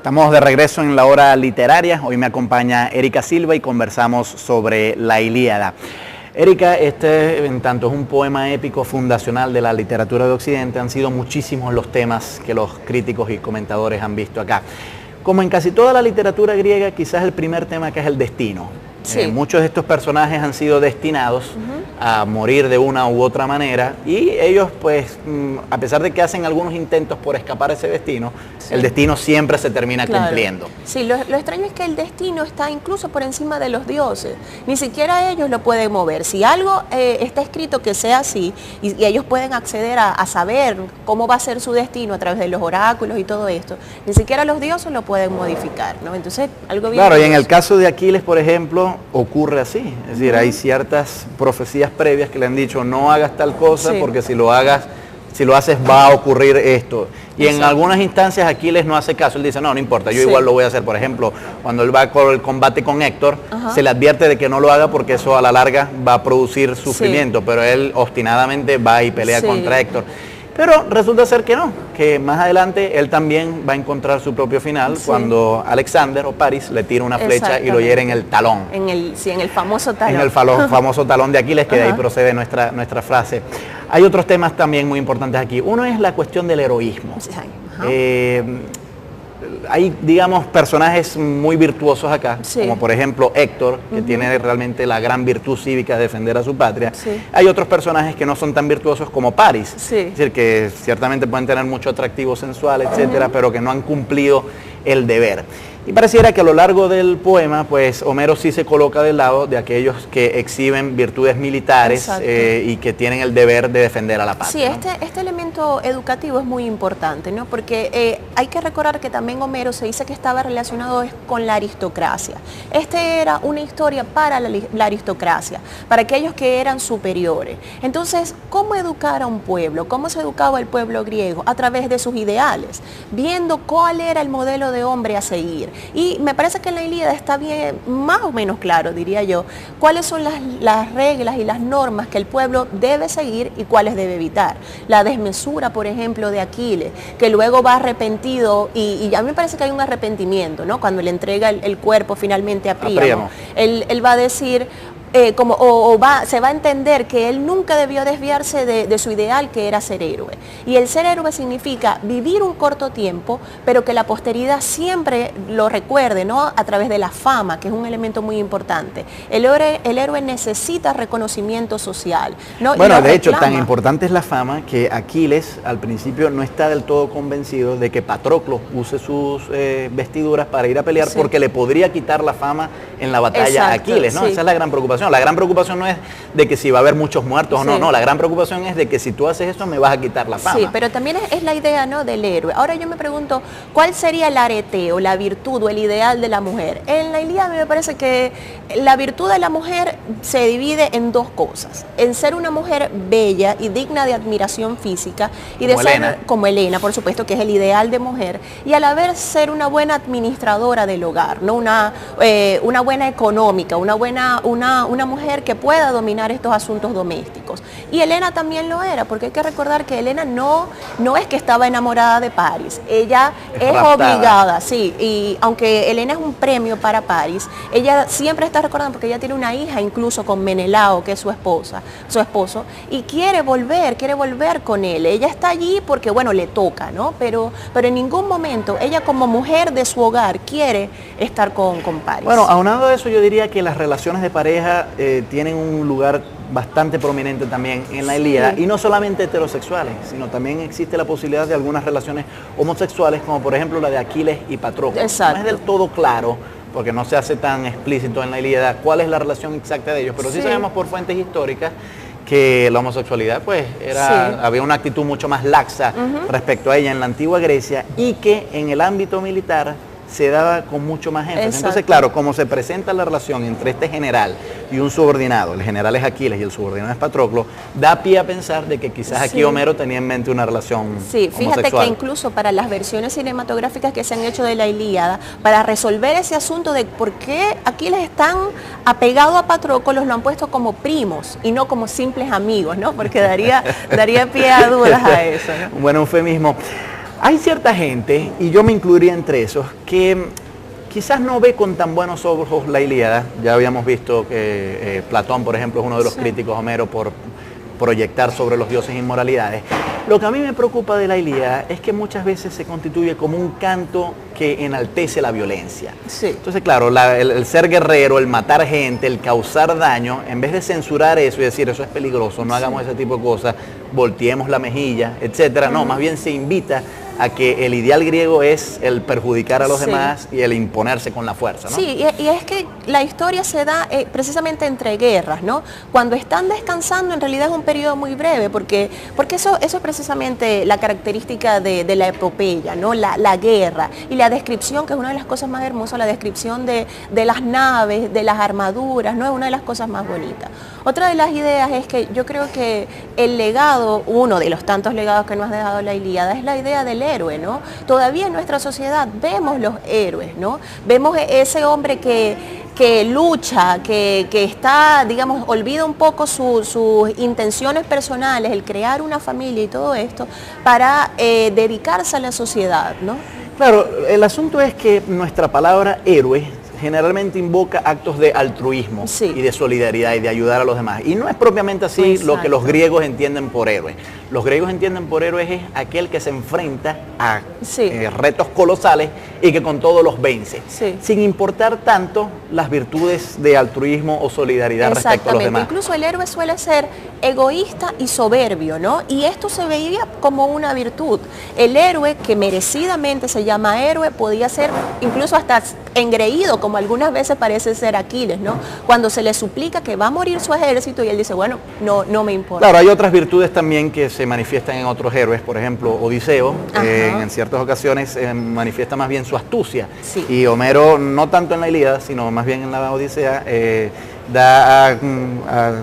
Estamos de regreso en la hora literaria. Hoy me acompaña Erika Silva y conversamos sobre la Ilíada. Erika, este en tanto es un poema épico fundacional de la literatura de Occidente, han sido muchísimos los temas que los críticos y comentadores han visto acá. Como en casi toda la literatura griega, quizás el primer tema que es el destino. Sí. Muchos de estos personajes han sido destinados a morir de una u otra manera y ellos pues a pesar de que hacen algunos intentos por escapar a ese destino, el destino siempre se termina cumpliendo. Sí, lo extraño es que el destino está incluso por encima de los dioses, ni siquiera ellos lo pueden mover. Si algo está escrito que sea así y ellos pueden acceder a saber cómo va a ser su destino a través de los oráculos y todo esto, ni siquiera los dioses lo pueden modificar, ¿no? Entonces algo bien. Claro, y en el caso de Aquiles, por ejemplo, ocurre así, es decir, hay ciertas profecías previas que le han dicho no hagas tal cosa porque si lo haces va a ocurrir esto. Y en algunas instancias Aquiles no hace caso, él dice no importa, yo igual lo voy a hacer. Por ejemplo, cuando él va con el combate con Héctor, se le advierte de que no lo haga porque eso a la larga va a producir sufrimiento, pero él obstinadamente va y pelea contra Héctor. Pero resulta ser que no, que más adelante él también va a encontrar su propio final cuando Alexander o Paris le tira una flecha y lo hiere en el talón. En el famoso talón. En el famoso talón de Aquiles, que de ahí procede nuestra frase. Hay otros temas también muy importantes aquí. Uno es la cuestión del heroísmo. Hay, digamos, personajes muy virtuosos acá, como por ejemplo Héctor, que tiene realmente la gran virtud cívica de defender a su patria. Hay otros personajes que no son tan virtuosos como Paris, es decir, que ciertamente pueden tener mucho atractivo sensual, etcétera, pero que no han cumplido el deber. Y pareciera que a lo largo del poema, pues Homero sí se coloca del lado de aquellos que exhiben virtudes militares y que tienen el deber de defender a la patria. Sí, este elemento educativo es muy importante, ¿no? Porque hay que recordar que también Homero se dice que estaba relacionado con la aristocracia. Era una historia para la aristocracia, para aquellos que eran superiores. Entonces, ¿cómo educar a un pueblo? ¿Cómo se educaba el pueblo griego? A través de sus ideales, viendo cuál era el modelo de hombre a seguir. Y me parece que en la Ilíada está bien, más o menos claro, diría yo, cuáles son las reglas y las normas que el pueblo debe seguir y cuáles debe evitar. La desmesura, por ejemplo, de Aquiles, que luego va arrepentido y a mí me parece que hay un arrepentimiento, ¿no? Cuando le entrega el cuerpo finalmente a Príamo. Él va a decir... se va a entender que él nunca debió desviarse de su ideal, que era ser héroe. Y el ser héroe significa vivir un corto tiempo, pero que la posteridad siempre lo recuerde, ¿no? A través de la fama, que es un elemento muy importante. El héroe necesita reconocimiento social, ¿no? Bueno, de hecho, tan importante es la fama que Aquiles al principio no está del todo convencido de que Patroclo use sus vestiduras para ir a pelear porque le podría quitar la fama en la batalla a Aquiles, ¿no? Esa es la gran preocupación. La gran preocupación no es de que si va a haber muchos muertos o no, la gran preocupación es de que si tú haces eso me vas a quitar la fama. Sí, pero también es la idea, ¿no?, del héroe. Ahora yo me pregunto, ¿cuál sería el areteo, la virtud o el ideal de la mujer? En la Ilíada me parece que la virtud de la mujer se divide en dos cosas: en ser una mujer bella y digna de admiración física, y de ser como Helena, por supuesto, que es el ideal de mujer, y a la vez ser una buena administradora del hogar, ¿no? Una buena económica, una mujer que pueda dominar estos asuntos domésticos. Y Helena también lo era, porque hay que recordar que Helena no es que estaba enamorada de Paris, ella es obligada, y aunque Helena es un premio para Paris, ella siempre está recordando, porque ella tiene una hija incluso con Menelao, que es su esposo, y quiere volver con él. Ella está allí porque, bueno, le toca, ¿no? Pero en ningún momento ella, como mujer de su hogar, quiere estar con Paris. Bueno, aunado a eso, yo diría que las relaciones de pareja tienen un lugar bastante prominente también en la Ilíada, y no solamente heterosexuales, sino también existe la posibilidad de algunas relaciones homosexuales, como por ejemplo la de Aquiles y Patroclo. No es del todo claro, porque no se hace tan explícito en la Ilíada cuál es la relación exacta de ellos, pero sí sabemos por fuentes históricas que la homosexualidad pues había una actitud mucho más laxa respecto a ella en la antigua Grecia, y que en el ámbito militar se daba con mucho más énfasis. Entonces, claro, como se presenta la relación entre este general y un subordinado, el general es Aquiles y el subordinado es Patroclo, da pie a pensar de que quizás aquí Homero tenía en mente una relación fíjate homosexual. Que incluso para las versiones cinematográficas que se han hecho de la Ilíada, para resolver ese asunto de por qué Aquiles es tan apegado a Patroclo, lo han puesto como primos y no como simples amigos, ¿no? Porque daría pie a dudas a eso, ¿no? Un buen eufemismo. Hay cierta gente, y yo me incluiría entre esos, que quizás no ve con tan buenos ojos la Ilíada. Ya habíamos visto que Platón, por ejemplo, es uno de los críticos a Homero por proyectar sobre los dioses inmoralidades. Lo que a mí me preocupa de la Ilíada es que muchas veces se constituye como un canto que enaltece la violencia. Sí. Entonces, claro, el ser guerrero, el matar gente, el causar daño, en vez de censurar eso y decir eso es peligroso, no hagamos ese tipo de cosas, volteemos la mejilla, etcétera, no, más bien se invita a que el ideal griego es el perjudicar a los demás y el imponerse con la fuerza, ¿no? Sí, y es que la historia se da precisamente entre guerras, ¿no? Cuando están descansando, en realidad es un periodo muy breve, porque eso es precisamente la característica de la epopeya, ¿no? La guerra y la descripción, que es una de las cosas más hermosas, la descripción de las naves, de las armaduras, ¿no? Es una de las cosas más bonitas. Otra de las ideas es que yo creo que el legado, uno de los tantos legados que nos ha dejado la Ilíada, es la idea del héroe, ¿no? Todavía en nuestra sociedad vemos los héroes, ¿no? Vemos ese hombre que lucha, que está, digamos, olvida un poco sus intenciones personales, el crear una familia y todo esto, para dedicarse a la sociedad, ¿no? Claro, el asunto es que nuestra palabra héroe generalmente invoca actos de altruismo y de solidaridad y de ayudar a los demás. Y no es propiamente así lo que los griegos entienden por héroe. Los griegos entienden por héroe es aquel que se enfrenta a retos colosales y que con todo los vence, sin importar tanto las virtudes de altruismo o solidaridad respecto a los demás. Incluso el héroe suele ser egoísta y soberbio, ¿no? Y esto se veía como una virtud. El héroe, que merecidamente se llama héroe, podía ser incluso hasta engreído, como algunas veces parece ser Aquiles, ¿no? Cuando se le suplica que va a morir su ejército y él dice, bueno, no me importa. Claro, hay otras virtudes también que se manifiestan en otros héroes, por ejemplo, Odiseo, en ciertas ocasiones manifiesta más bien su astucia. Y Homero, no tanto en la Ilíada, sino más bien en la Odisea,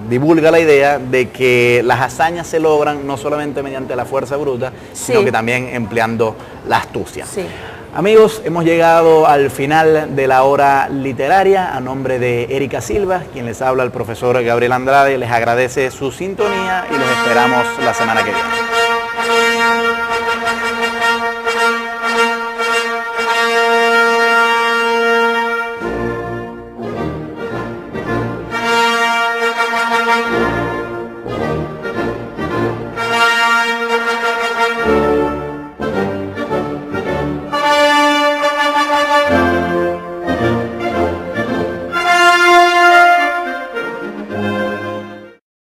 divulga la idea de que las hazañas se logran no solamente mediante la fuerza bruta, sino que también empleando la astucia. Amigos, hemos llegado al final de la hora literaria. A nombre de Erika Silva, quien les habla, el profesor Gabriel Andrade, les agradece su sintonía y los esperamos la semana que viene.